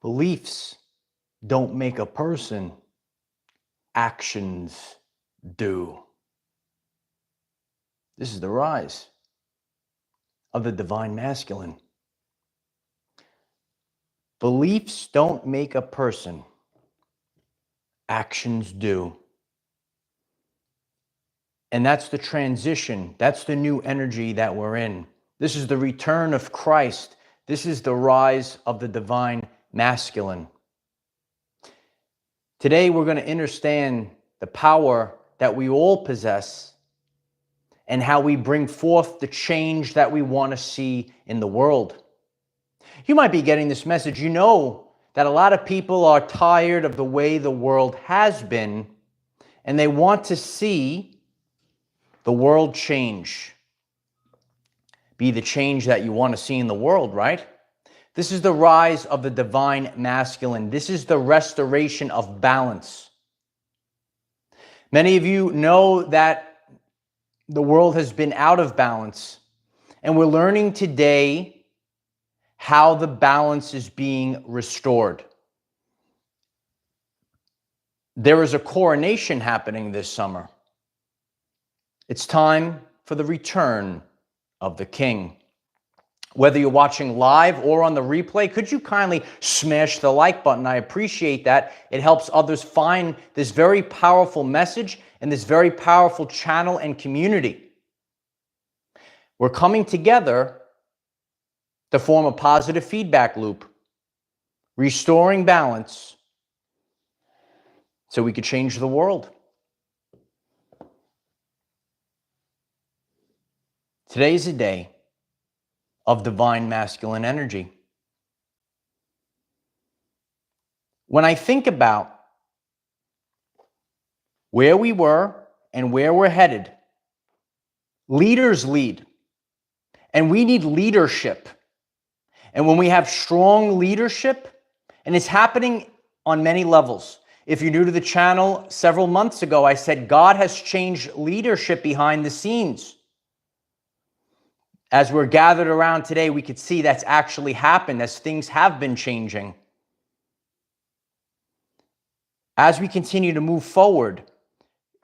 Beliefs don't make a person, actions do. This is the rise of the divine masculine. Beliefs don't make a person, actions do. And that's the transition. That's the new energy that we're in. This is the return of Christ. This is the rise of the divine masculine. Today, we're going to understand the power that we all possess and how we bring forth the change that we want to see in the world. You might be getting this message. You know that a lot of people are tired of the way the world has been, and they want to see the world change. Be the change that you want to see in the world, right? This is the rise of the divine masculine. This is the restoration of balance. Many of you know that the world has been out of balance, and we're learning today how the balance is being restored. There is a coronation happening this summer. It's time for the return of the king. Whether you're watching live or on the replay, could you kindly smash the like button? I appreciate that. It helps others find this very powerful message and this very powerful channel and community. We're coming together to form a positive feedback loop, restoring balance so we could change the world. Today's a day of divine masculine energy. When I think about where we were and where we're headed, leaders lead, and we need leadership. And when we have strong leadership, and it's happening on many levels. If you're new to the channel, several months ago, I said God has changed leadership behind the scenes. As we're gathered around today, we could see that's actually happened as things have been changing. As we continue to move forward,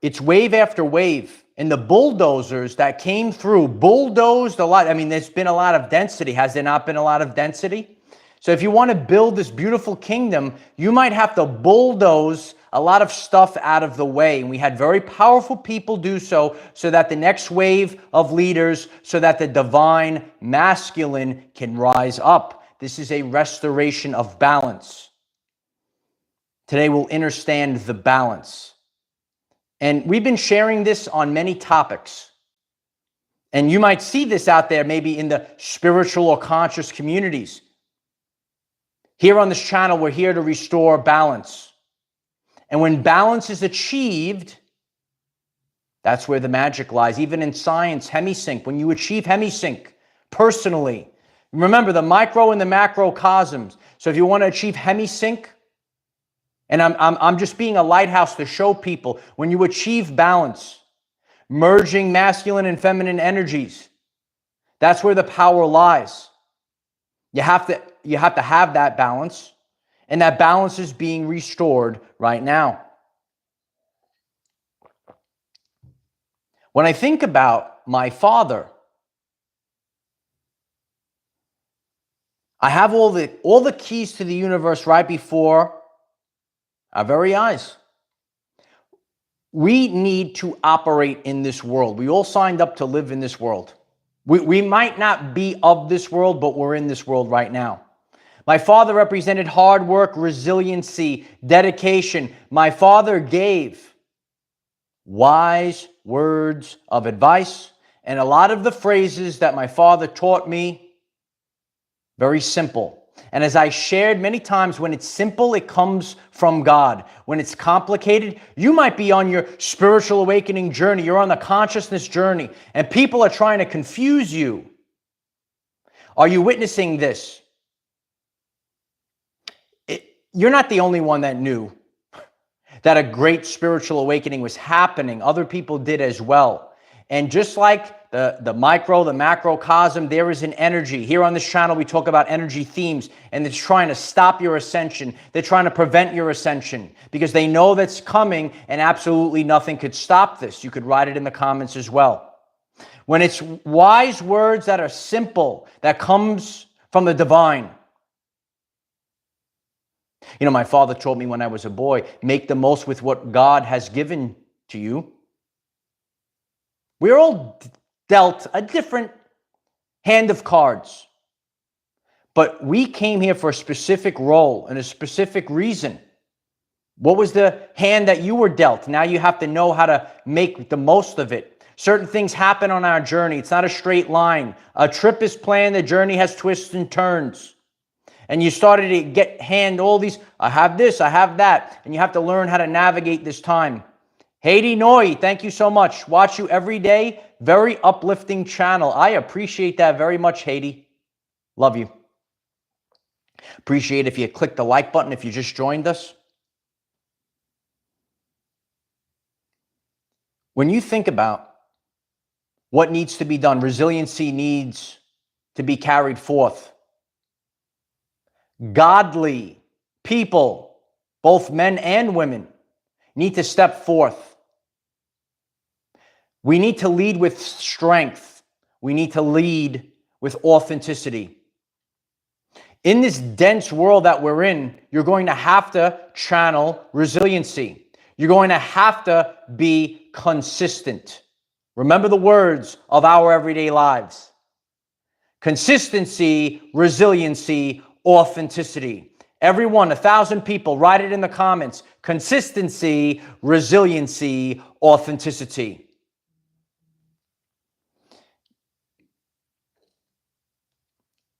it's wave after wave. And the bulldozers that came through bulldozed a lot. I mean, there's been a lot of density. Has there not been a lot of density? So if you want to build this beautiful kingdom, you might have to bulldoze a lot of stuff out of the way. And we had very powerful people do so that the next wave of leaders, so that the divine masculine can rise up. This is a restoration of balance. Today we'll understand the balance. And we've been sharing this on many topics. And you might see this out there maybe in the spiritual or conscious communities. Here on this channel, we're here to restore balance. And when balance is achieved, that's where the magic lies. Even in science, hemisync, when you achieve hemisync personally, remember the micro and the macrocosms. So if you want to achieve hemisync, and I'm just being a lighthouse to show people, when you achieve balance, merging masculine and feminine energies, that's where the power lies. You have to have that balance, and that balance is being restored right now. When I think about my father, I have all the keys to the universe right before our very eyes. We need to operate in this world. We all signed up to live in this world. We might not be of this world, but we're in this world right now. My father represented hard work, resiliency, dedication. My father gave wise words of advice, and a lot of the phrases that my father taught me, very simple. And as I shared many times, when it's simple, it comes from God. When it's complicated, you might be on your spiritual awakening journey. You're on the consciousness journey, and people are trying to confuse you. Are you witnessing this? You're not the only one that knew that a great spiritual awakening was happening. Other people did as well. And just like the micro, the macrocosm, there is an energy. Here on this channel, we talk about energy themes, and it's trying to stop your ascension. They're trying to prevent your ascension because they know that's coming and absolutely nothing could stop this. You could write it in the comments as well. When it's wise words that are simple, that comes from the divine. You know, my father told me when I was a boy, make the most with what God has given to you. We're all dealt a different hand of cards, but we came here for a specific role and a specific reason. What was the hand that you were dealt? Now you have to know how to make the most of it. Certain things happen on our journey. It's not a straight line. A trip is planned. The journey has twists and turns. And you started to get hand all these, I have this, I have that. And you have to learn how to navigate this time. Haiti Noi, thank you so much. Watch you every day. Very uplifting channel. I appreciate that very much, Haiti. Love you. Appreciate if you click the like button if you just joined us. When you think about what needs to be done, resiliency needs to be carried forth. Godly people, both men and women, need to step forth. We need to lead with strength. We need to lead with authenticity. In this dense world that we're in, you're going to have to channel resiliency. You're going to have to be consistent. Remember the words of our everyday lives. Consistency, resiliency, authenticity. Everyone, 1,000 people, write it in the comments. Consistency, resiliency, authenticity.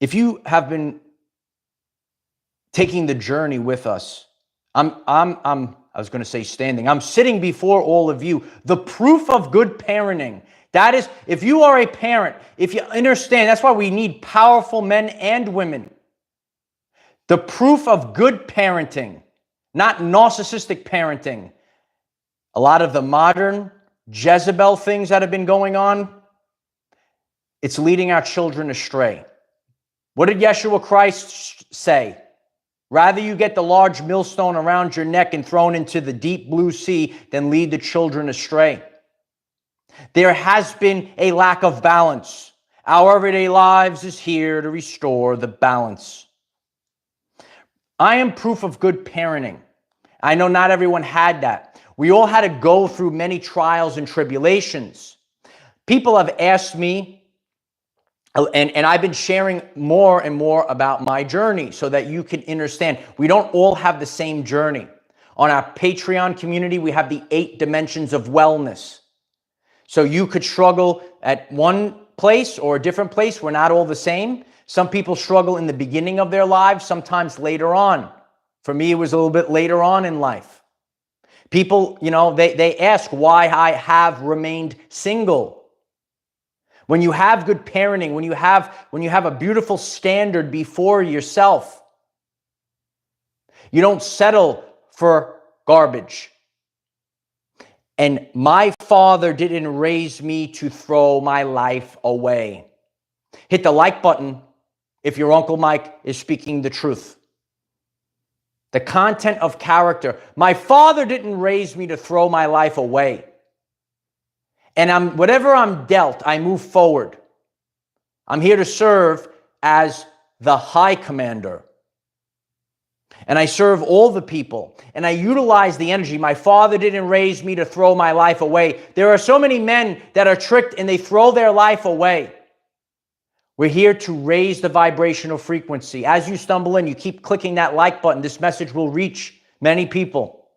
If you have been taking the journey with us, I was going to say standing. I'm sitting before all of you. The proof of good parenting. That is, if you are a parent, if you understand, that's why we need powerful men and women. The proof of good parenting, not narcissistic parenting. A lot of the modern Jezebel things that have been going on, it's leading our children astray. What did Yeshua Christ say? Rather you get the large millstone around your neck and thrown into the deep blue sea than lead the children astray. There has been a lack of balance. Our everyday lives is here to restore the balance. I am proof of good parenting. I know not everyone had that. We all had to go through many trials and tribulations. People have asked me, and I've been sharing more and more about my journey so that you can understand. We don't all have the same journey. On our Patreon community, we have the 8 dimensions of wellness. So you could struggle at one place or a different place. We're not all the same. Some people struggle in the beginning of their lives, sometimes later on. For me, it was a little bit later on in life. People, you know, they ask why I have remained single. When you have good parenting, when you have a beautiful standard before yourself, you don't settle for garbage. And my father didn't raise me to throw my life away. Hit the like button if your Uncle Mike is speaking the truth. The content of character. My father didn't raise me to throw my life away. And whatever I'm dealt, I move forward. I'm here to serve as the high commander. And I serve all the people. And I utilize the energy. My father didn't raise me to throw my life away. There are so many men that are tricked and they throw their life away. We're here to raise the vibrational frequency. As you stumble in, you keep clicking that like button. This message will reach many people.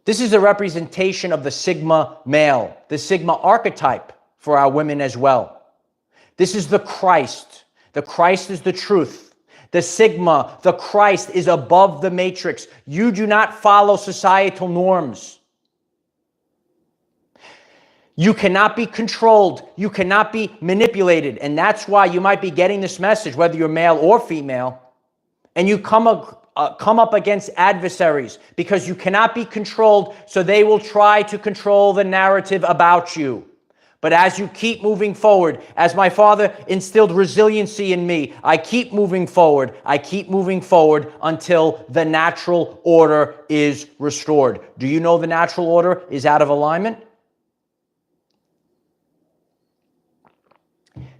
This is a representation of the Sigma male, the Sigma archetype for our women as well. This is the Christ. The Christ is the truth. The Sigma, the Christ, is above the matrix. You do not follow societal norms. You cannot be controlled. You cannot be manipulated. And that's why you might be getting this message, whether you're male or female, and you come come up against adversaries because you cannot be controlled, so they will try to control the narrative about you. But as you keep moving forward, as my father instilled resiliency in me, I keep moving forward. I keep moving forward until the natural order is restored. Do you know the natural order is out of alignment?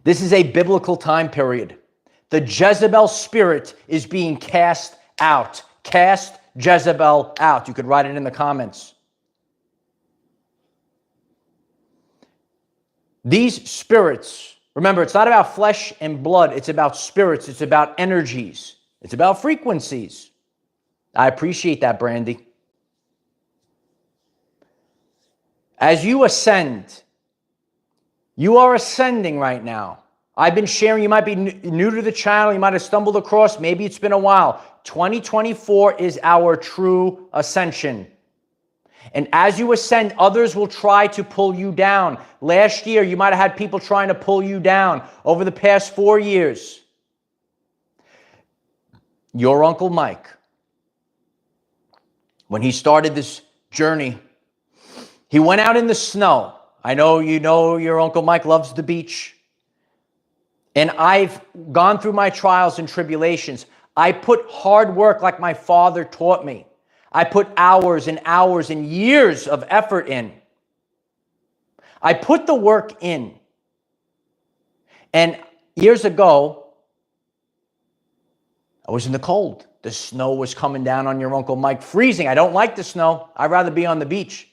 This is a biblical time period. The Jezebel spirit is being cast out. Cast Jezebel out. You could write it in the comments. These spirits, remember, it's not about flesh and blood. It's about spirits. It's about energies. It's about frequencies. I appreciate that, Brandy. As you ascend, you are ascending right now. I've been sharing, you might be new to the channel, you might have stumbled across, maybe it's been a while. 2024 is our true ascension. And as you ascend, others will try to pull you down. Last year, you might have had people trying to pull you down. Over the past 4 years, your Uncle Mike, when he started this journey, he went out in the snow. I know you know your Uncle Mike loves the beach. And I've gone through my trials and tribulations. I put hard work like my father taught me. I put hours and hours and years of effort in. I put the work in. And years ago, I was in the cold. The snow was coming down on your Uncle Mike, freezing. I don't like the snow. I'd rather be on the beach.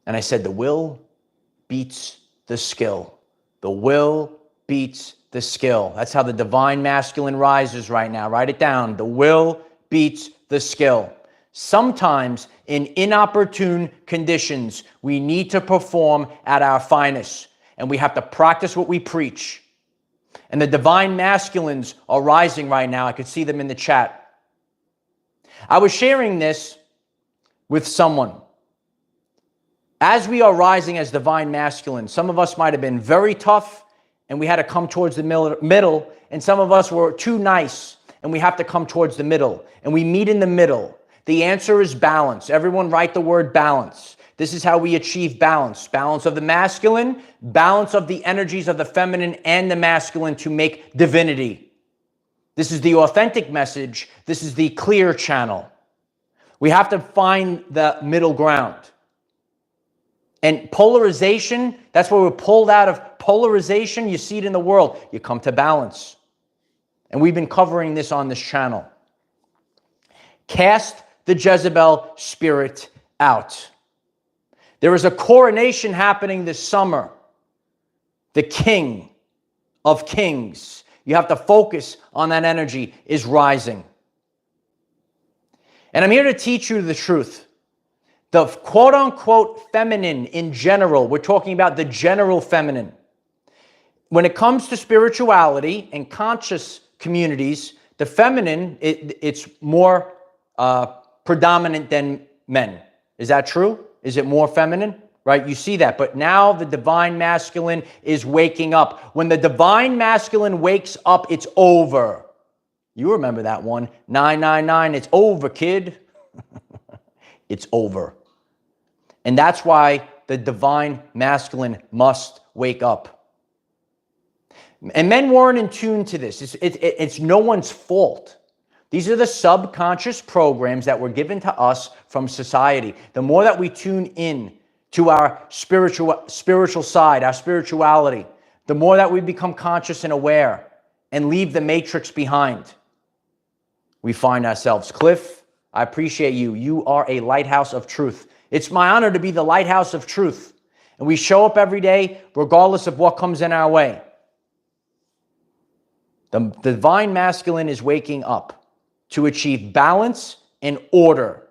And I said, the will beats the skill. The will beats the skill. That's how the divine masculine rises right now. Write it down. The will beats the skill. Sometimes in inopportune conditions, we need to perform at our finest, and we have to practice what we preach. And the divine masculines are rising right now. I could see them in the chat. I was sharing this with someone. As we are rising as divine masculine, some of us might have been very tough and we had to come towards the middle, and some of us were too nice and we have to come towards the middle, and we meet in the middle. The answer is balance. Everyone write the word balance. This is how we achieve balance. Balance of the masculine, balance of the energies of the feminine and the masculine to make divinity. This is the authentic message. This is the clear channel. We have to find the middle ground. And polarization, that's where we're pulled out of polarization. You see it in the world. You come to balance. And we've been covering this on this channel. Cast the Jezebel spirit out. There is a coronation happening this summer. The King of Kings. You have to focus on that energy is rising. And I'm here to teach you the truth. The quote-unquote feminine in general, we're talking about the general feminine. When it comes to spirituality and conscious communities, the feminine, it's more predominant than men. Is that true? Is it more feminine? Right? You see that. But now the divine masculine is waking up. When the divine masculine wakes up, it's over. You remember that one. 999, it's over, kid. It's over. And that's why the divine masculine must wake up. And men weren't in tune to this. It's no one's fault. These are the subconscious programs that were given to us from society. The more that we tune in to our spiritual side, our spirituality, the more that we become conscious and aware and leave the matrix behind, we find ourselves. Cliff, I appreciate you. You are a lighthouse of truth. It's my honor to be the lighthouse of truth. And we show up every day regardless of what comes in our way. The divine masculine is waking up to achieve balance and order.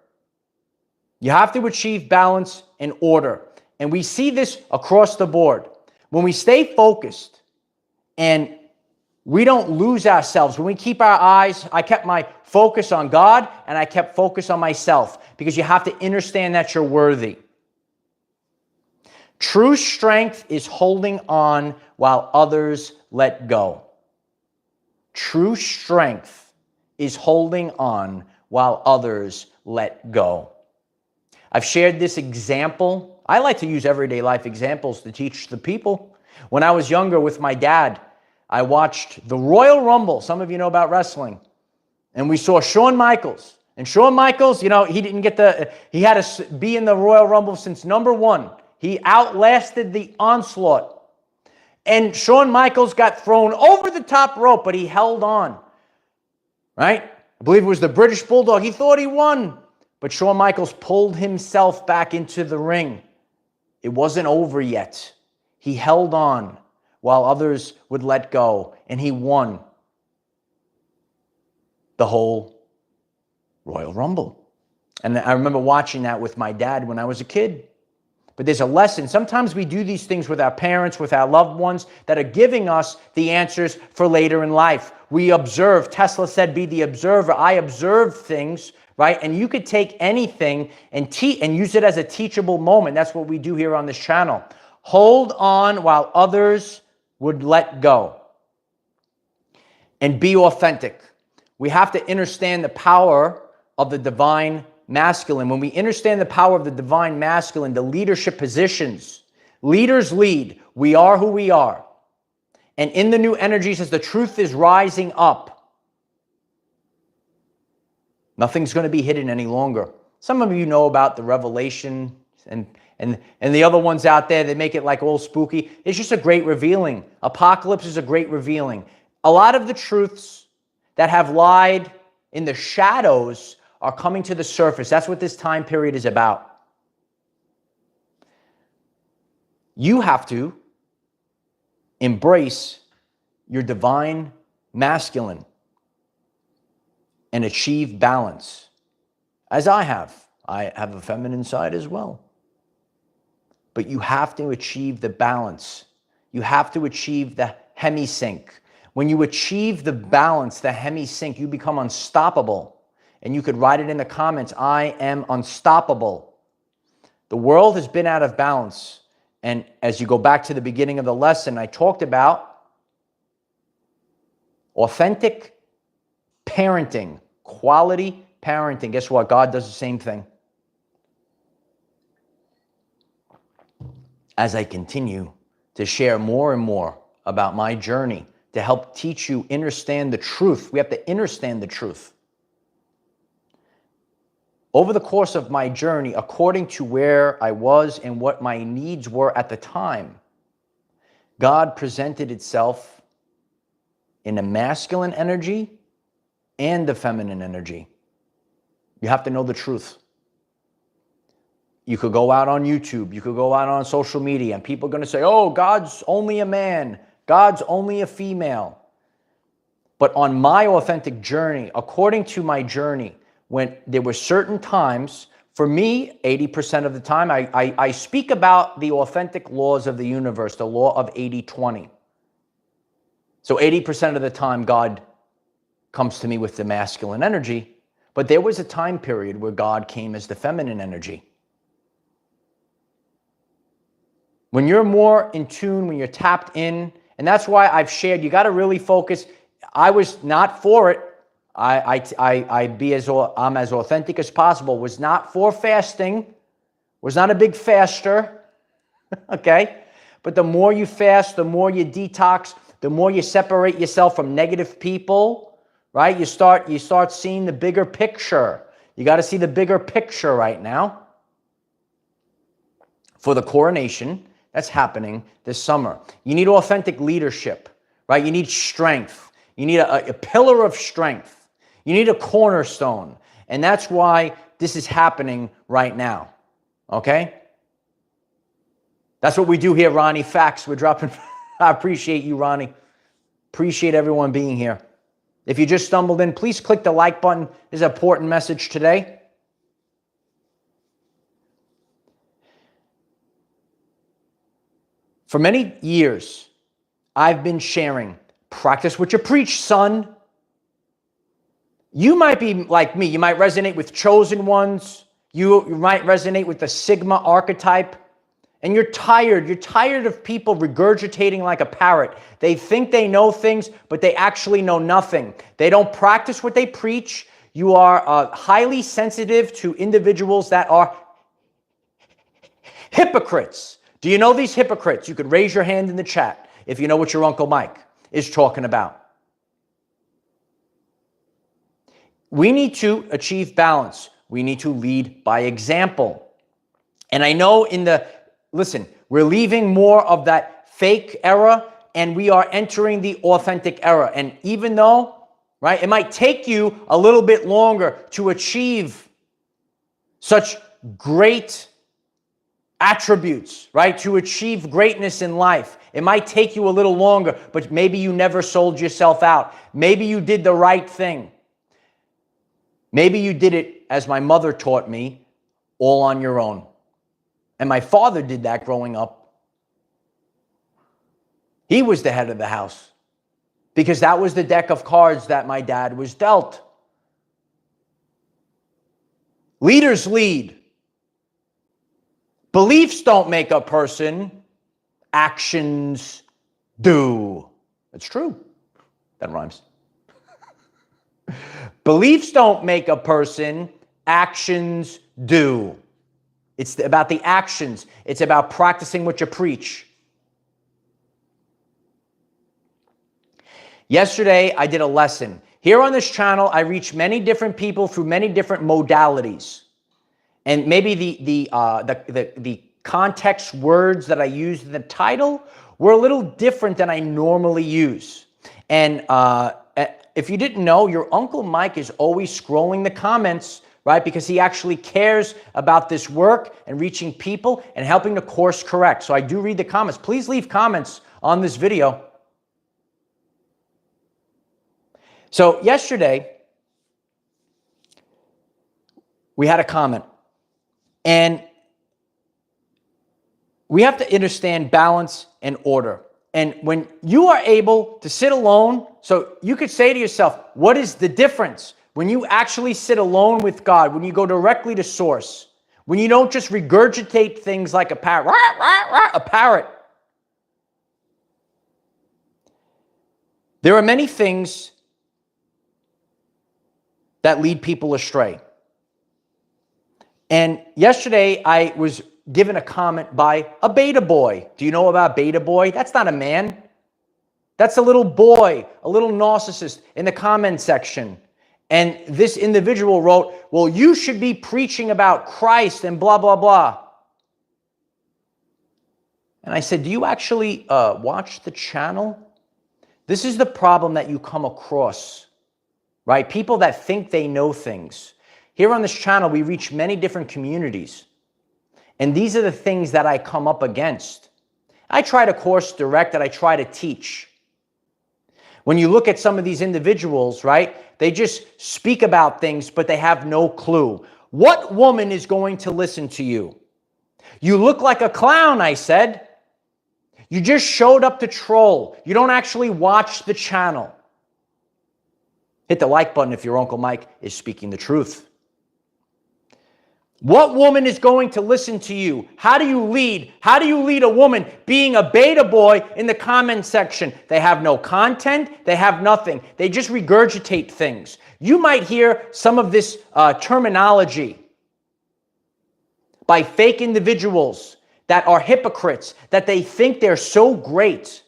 You have to achieve balance and order. And we see this across the board. When we stay focused and we don't lose ourselves, when we keep our eyes, I kept my focus on God and I kept focus on myself, because you have to understand that you're worthy. True strength is holding on while others let go. True strength is holding on while others let go. I've shared this example. I like to use everyday life examples to teach the people. When I was younger with my dad, I watched the Royal Rumble. Some of you know about wrestling. And we saw Shawn Michaels. And Shawn Michaels, he didn't get he had to be in the Royal Rumble since number 1. He outlasted the onslaught. And Shawn Michaels got thrown over the top rope, but he held on. Right? I believe it was the British Bulldog. He thought he won. But Shawn Michaels pulled himself back into the ring. It wasn't over yet. He held on while others would let go, and he won the whole Royal Rumble. And I remember watching that with my dad when I was a kid. But there's a lesson. Sometimes we do these things with our parents, with our loved ones that are giving us the answers for later in life. We observe. Tesla said, be the observer. I observe things, right? And you could take anything and use it as a teachable moment. That's what we do here on this channel. Hold on while others would let go. And be authentic. We have to understand the power of the divine masculine. When we understand the power of the divine masculine, the leadership positions, leaders lead. We are who we are. And in the new energies, as the truth is rising up, nothing's going to be hidden any longer. Some of you know about the revelation and the other ones out there, they make it like all spooky. It's just a great revealing. Apocalypse is a great revealing. A lot of the truths that have lied in the shadows are coming to the surface. That's what this time period is about. You have to embrace your divine masculine and achieve balance, as I have. I have a feminine side as well. But you have to achieve the balance. You have to achieve the hemisync. When you achieve the balance, the hemisync, you become unstoppable. And you could write it in the comments, I am unstoppable. The world has been out of balance. And as you go back to the beginning of the lesson, I talked about authentic parenting, quality parenting. Guess what? God does the same thing. As I continue to share more and more about my journey to help teach you understand the truth. We have to understand the truth. Over the course of my journey, according to where I was and what my needs were at the time, God presented itself in a masculine energy and the feminine energy. You have to know the truth. You could go out on YouTube, you could go out on social media, and people are going to say, oh, God's only a man, God's only a female. But on my authentic journey, according to my journey, when there were certain times, for me, 80% of the time, I speak about the authentic laws of the universe, the law of 80-20. So 80% of the time, God comes to me with the masculine energy, but there was a time period where God came as the feminine energy. When you're more in tune, when you're tapped in, and that's why I've shared, you got to really focus. I was not for it. I'm as authentic as possible. Was not for fasting. Was not a big faster. Okay? But the more you fast, the more you detox, the more you separate yourself from negative people, right? You start seeing the bigger picture. You got to see the bigger picture right now for the coronation that's happening this summer. You need authentic leadership, right? You need strength. You need a pillar of strength. You need a cornerstone. And that's why this is happening right now. Okay? That's what we do here, Ronnie. Facts. We're dropping. I appreciate you, Ronnie. Appreciate everyone being here. If you just stumbled in, please click the like button. This is an important message today. For many years, I've been sharing, practice what you preach, son. You might be like me. You might resonate with chosen ones. You might resonate with the Sigma archetype. And you're tired. You're tired of people regurgitating like a parrot. They think they know things, but they actually know nothing. They don't practice what they preach. You are highly sensitive to individuals that are hypocrites. Do you know these hypocrites? You could raise your hand in the chat if you know what your Uncle Mike is talking about. We need to achieve balance. We need to lead by example. And I know listen, we're leaving more of that fake era and we are entering the authentic era. And even though, right, it might take you a little bit longer to achieve such great attributes, right, to achieve greatness in life. It might take you a little longer, but maybe you never sold yourself out. Maybe you did the right thing. Maybe you did it, as my mother taught me, all on your own. And my father did that growing up. He was the head of the house because that was the deck of cards that my dad was dealt. Leaders lead. Beliefs don't make a person. Actions do. It's true. That rhymes. Beliefs don't make a person. Actions do. It's about the actions. It's about practicing what you preach. Yesterday, I did a lesson. Here on this channel, I reach many different people through many different modalities. And maybe the context words that I used in the title were a little different than I normally use. And if you didn't know, your Uncle Mike is always scrolling the comments, right? Because he actually cares about this work and reaching people and helping to course correct. So I do read the comments. Please leave comments on this video. So yesterday, we had a comment. And we have to understand balance and order. And when you are able to sit alone, so you could say to yourself, what is the difference? When you actually sit alone with God, when you go directly to source, when you don't just regurgitate things like a parrot, a parrot. There are many things that lead people astray. And yesterday I was given a comment by a beta boy. Do you know about beta boy? That's not a man. That's a little boy, a little narcissist in the comment section. And this individual wrote, well, you should be preaching about Christ and blah, blah, blah. And I said, do you actually watch the channel? This is the problem that you come across, right? People that think they know things. Here on this channel, we reach many different communities. And these are the things that I come up against. I try to course direct and I try to teach. When you look at some of these individuals, right, they just speak about things, but they have no clue. What woman is going to listen to you? You look like a clown, I said. You just showed up to troll. You don't actually watch the channel. Hit the like button if your Uncle Mike is speaking the truth. What woman is going to listen to you? How do you lead? How do you lead a woman being a beta boy in the comment section? They have no content. They have nothing. They just regurgitate things. You might hear some of this terminology by fake individuals that are hypocrites, that they think they're so great.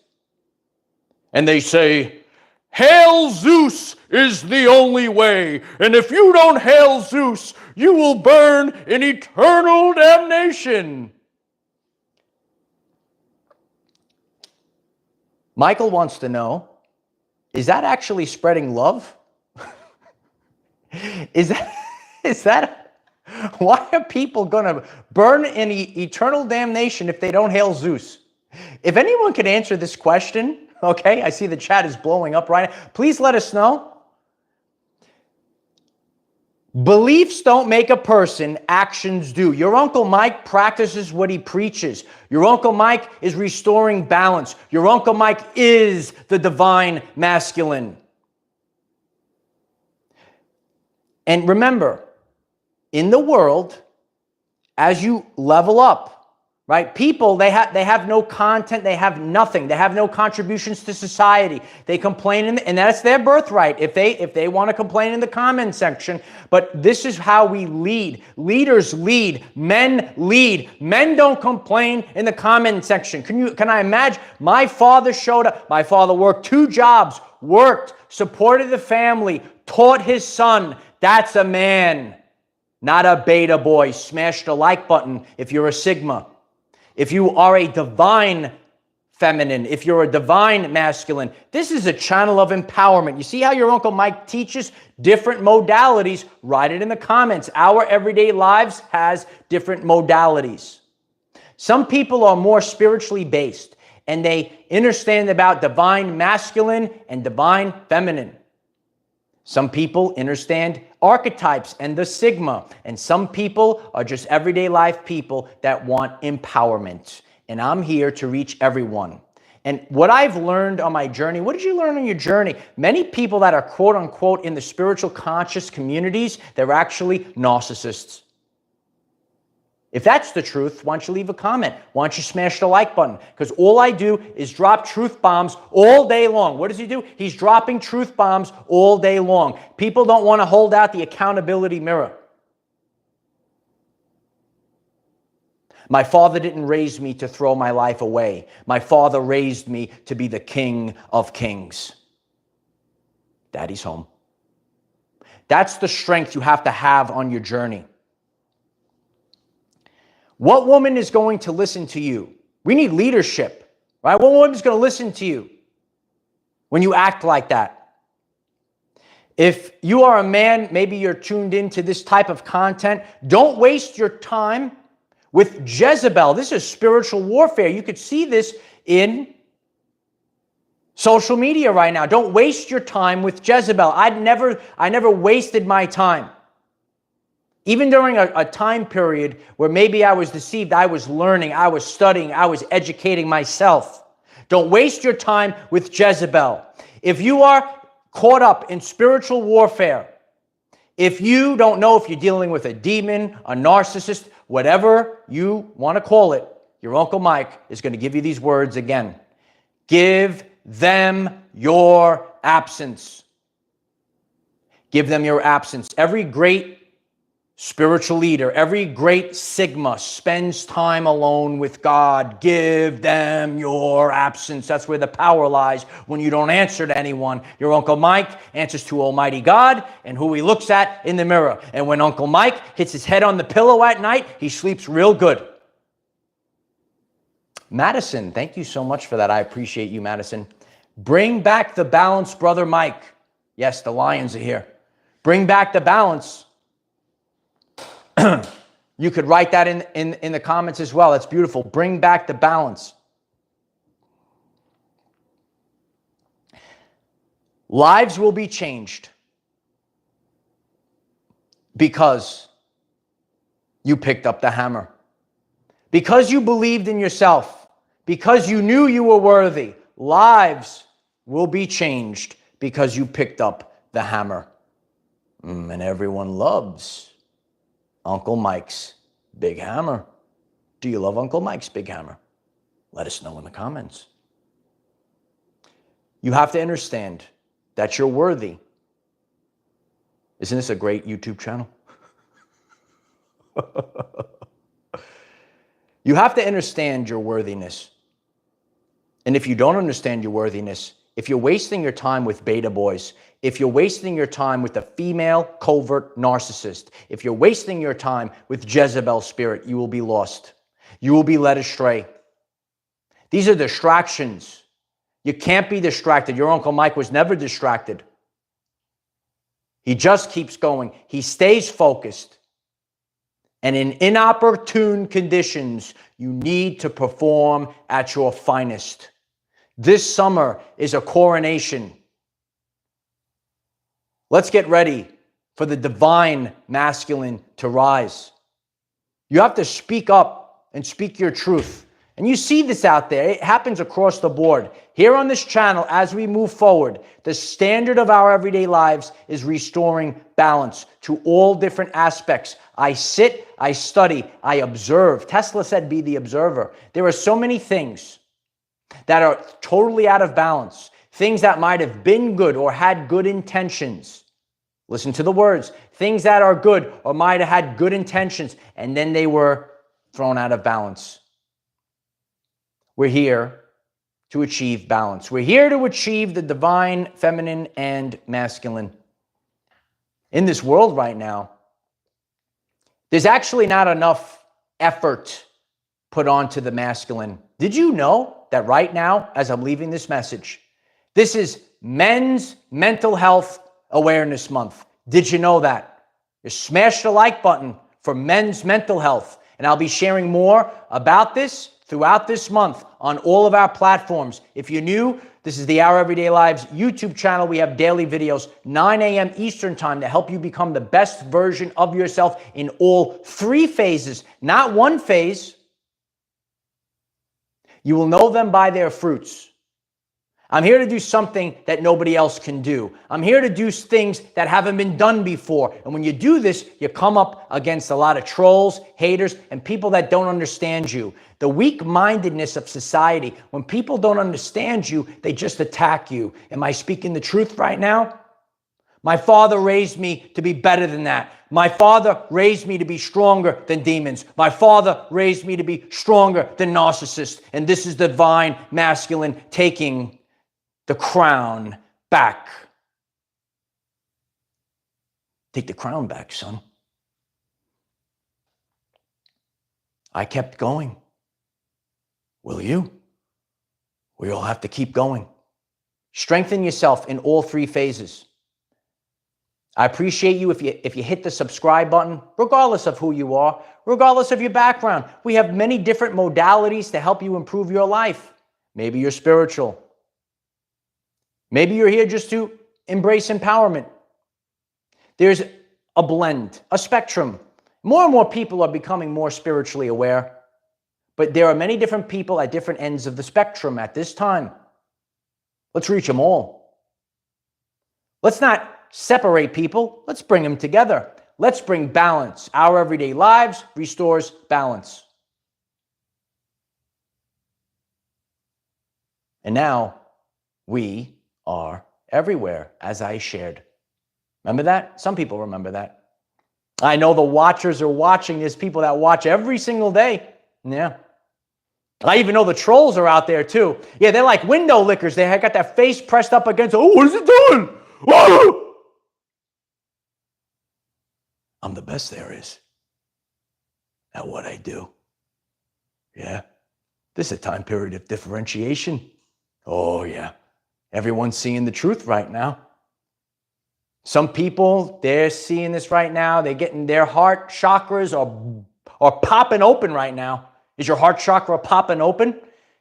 And they say, hail Zeus is the only way. And if you don't hail Zeus, you will burn in eternal damnation. Michael wants to know, is that actually spreading love? Is that, why are people going to burn in eternal damnation if they don't hail Zeus? If anyone could answer this question, okay, I see the chat is blowing up right now. Please let us know. Beliefs don't make a person, actions do. Your Uncle Mike practices what he preaches. Your Uncle Mike is restoring balance. Your Uncle Mike is the divine masculine. And remember, in the world, as you level up, right? People, they have no content. They have nothing. They have no contributions to society. They complain, and that's their birthright if they want to complain in the comment section. But this is how we lead. Leaders lead. Men lead. Men don't complain in the comment section. Can I imagine? My father showed up. My father worked 2 jobs, worked, supported the family, taught his son. That's a man, not a beta boy. Smash the like button if you're a Sigma. If you are a divine feminine, if you're a divine masculine, this is a channel of empowerment. You see how your Uncle Mike teaches different modalities? Write it in the comments. Our everyday lives has different modalities. Some people are more spiritually based, and they understand about divine masculine and divine feminine. Some people understand archetypes and the Sigma, and some people are just everyday life people that want empowerment. And I'm here to reach everyone. And what I've learned on my journey, what did you learn on your journey? Many people that are quote unquote in the spiritual conscious communities, they're actually narcissists. If that's the truth, why don't you leave a comment? Why don't you smash the like button? Because all I do is drop truth bombs all day long. What does he do? He's dropping truth bombs all day long. People don't want to hold out the accountability mirror. My father didn't raise me to throw my life away. My father raised me to be the King of Kings. Daddy's home. That's the strength you have to have on your journey. What woman is going to listen to you? We need leadership, right? What woman is going to listen to you when you act like that? If you are a man, maybe you're tuned into this type of content, don't waste your time with Jezebel. This is spiritual warfare. You could see this in social media right now. Don't waste your time with Jezebel. I never wasted my time. Even during a time period where maybe I was deceived, I was learning, I was studying, I was educating myself. Don't waste your time with Jezebel. If you are caught up in spiritual warfare, if you don't know if you're dealing with a demon, a narcissist, whatever you want to call it, your Uncle Mike is going to give you these words again. Give them your absence. Give them your absence. Every great spiritual leader, every great Sigma spends time alone with God. Give them your absence. That's where the power lies when you don't answer to anyone. Your Uncle Mike answers to Almighty God and who he looks at in the mirror. And when Uncle Mike hits his head on the pillow at night, he sleeps real good. Madison, thank you so much for that. I appreciate you, Madison. Bring back the balance, Brother Mike. Yes, the Lions are here. Bring back the balance. You could write that in the comments as well. That's beautiful. Bring back the balance. Lives will be changed because you picked up the hammer. Because you believed in yourself. Because you knew you were worthy. Lives will be changed because you picked up the hammer. And everyone loves Uncle Mike's big hammer. Do you love Uncle Mike's big hammer? Let us know in the comments. You have to understand that you're worthy. Isn't this a great YouTube channel? You have to understand your worthiness. And if you don't understand your worthiness, if you're wasting your time with beta boys, if you're wasting your time with a female covert narcissist, if you're wasting your time with Jezebel spirit, you will be lost. You will be led astray. These are distractions. You can't be distracted. Your Uncle Mike was never distracted. He just keeps going. He stays focused. And in inopportune conditions, you need to perform at your finest. This summer is a coronation. Let's get ready for the divine masculine to rise. You have to speak up and speak your truth And you see this out there. It happens across the board. Here on this channel, as we move forward, the standard of our everyday lives is restoring balance to all different aspects. I sit, I study, I observe. Tesla said, be the observer. There are so many things that are totally out of balance, things that might have been good or had good intentions. Listen to the words. Things that are good or might have had good intentions, and then they were thrown out of balance. We're here to achieve balance. We're here to achieve the divine, feminine, and masculine. In this world right now, there's actually not enough effort put onto the masculine. Did you know that right now, as I'm leaving this message, this is Men's Mental Health Awareness Month? Did you know that? Just smash the like button for men's mental health. And I'll be sharing more about this throughout this month on all of our platforms. If you're new, this is the Our Everyday Lives YouTube channel. We have daily videos, 9 a.m. Eastern time, to help you become the best version of yourself in all three phases, not one phase. You will know them by their fruits. I'm here to do something that nobody else can do. I'm here to do things that haven't been done before. And when you do this, you come up against a lot of trolls, haters, and people that don't understand you. The weak-mindedness of society, when people don't understand you, they just attack you. Am I speaking the truth right now? My father raised me to be better than that. My father raised me to be stronger than demons. My father raised me to be stronger than narcissists. And this is divine masculine taking the crown back. Take the crown back, son. I kept going. Will you? We all have to keep going. Strengthen yourself in all three phases. I appreciate you if you hit the subscribe button, regardless of who you are, regardless of your background. We have many different modalities to help you improve your life. Maybe you're spiritual. Maybe you're here just to embrace empowerment. There's a blend, a spectrum. More and more people are becoming more spiritually aware, but there are many different people at different ends of the spectrum at this time. Let's reach them all. Let's not separate people. Let's bring them together. Let's bring balance. Our Everyday Lives restores balance. And now we are everywhere, as I shared. Remember that? Some people remember that. I know the watchers are watching. There's people that watch every single day. Yeah. I even know the trolls are out there too. Yeah, they're like window lickers. They got their face pressed up against, oh, what is it doing? Oh! I'm the best there is at what I do. Yeah. This is a time period of differentiation. Oh, yeah. Everyone's seeing the truth right now. Some people, they're seeing this right now. They're getting their heart chakras are popping open right now. Is your heart chakra popping open?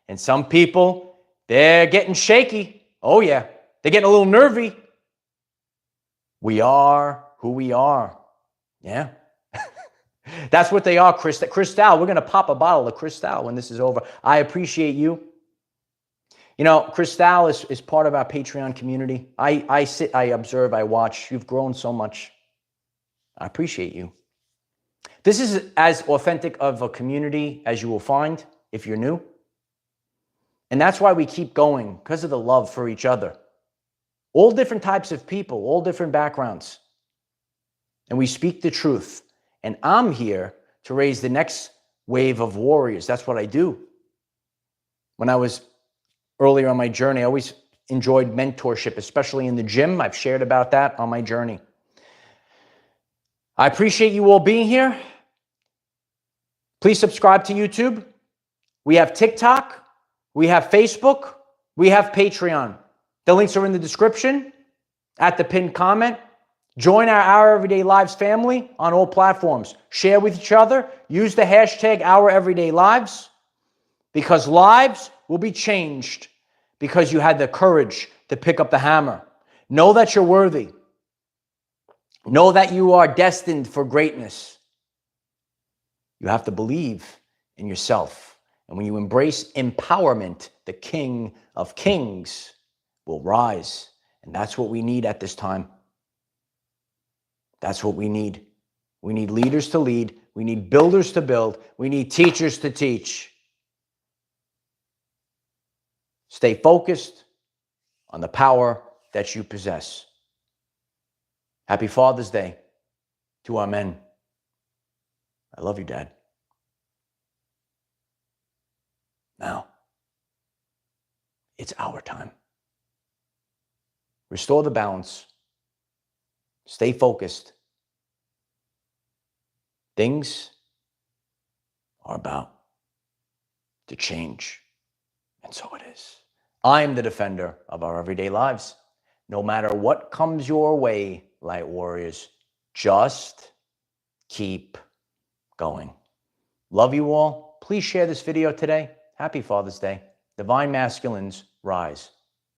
And some people, they're getting shaky. Oh, yeah. They're getting a little nervy. We are who we are. Yeah. That's what they are, Cristal. We're going to pop a bottle of Cristal when this is over. I appreciate you. You know, Cristal is part of our Patreon community. I sit, I observe, I watch. You've grown so much. I appreciate you. This is as authentic of a community as you will find if you're new. And that's why we keep going, because of the love for each other. All different types of people, all different backgrounds. And we speak the truth. And I'm here to raise the next wave of warriors. That's what I do. When I was earlier on my journey, I always enjoyed mentorship, especially in the gym. I've shared about that on my journey. I appreciate you all being here. Please subscribe to YouTube. We have TikTok. We have Facebook. We have Patreon. The links are in the description, at the pinned comment. Join our Everyday Lives family on all platforms. Share with each other. Use the hashtag Our Everyday Lives, because lives will be changed because you had the courage to pick up the hammer. Know that you're worthy. Know that you are destined for greatness. You have to believe in yourself And when you embrace empowerment, the King of Kings will rise. And that's what we need at this time. That's what we need. We need leaders to lead. We need builders to build. We need teachers to teach. Stay focused on the power that you possess. Happy Father's Day to our men. I love you, Dad. Now, it's our time. Restore the balance. Stay focused. Things are about to change, and so it is. I am the defender of our everyday lives. No matter what comes your way, light warriors, just keep going. Love you all. Please share this video today. Happy Father's Day. Divine masculines, rise.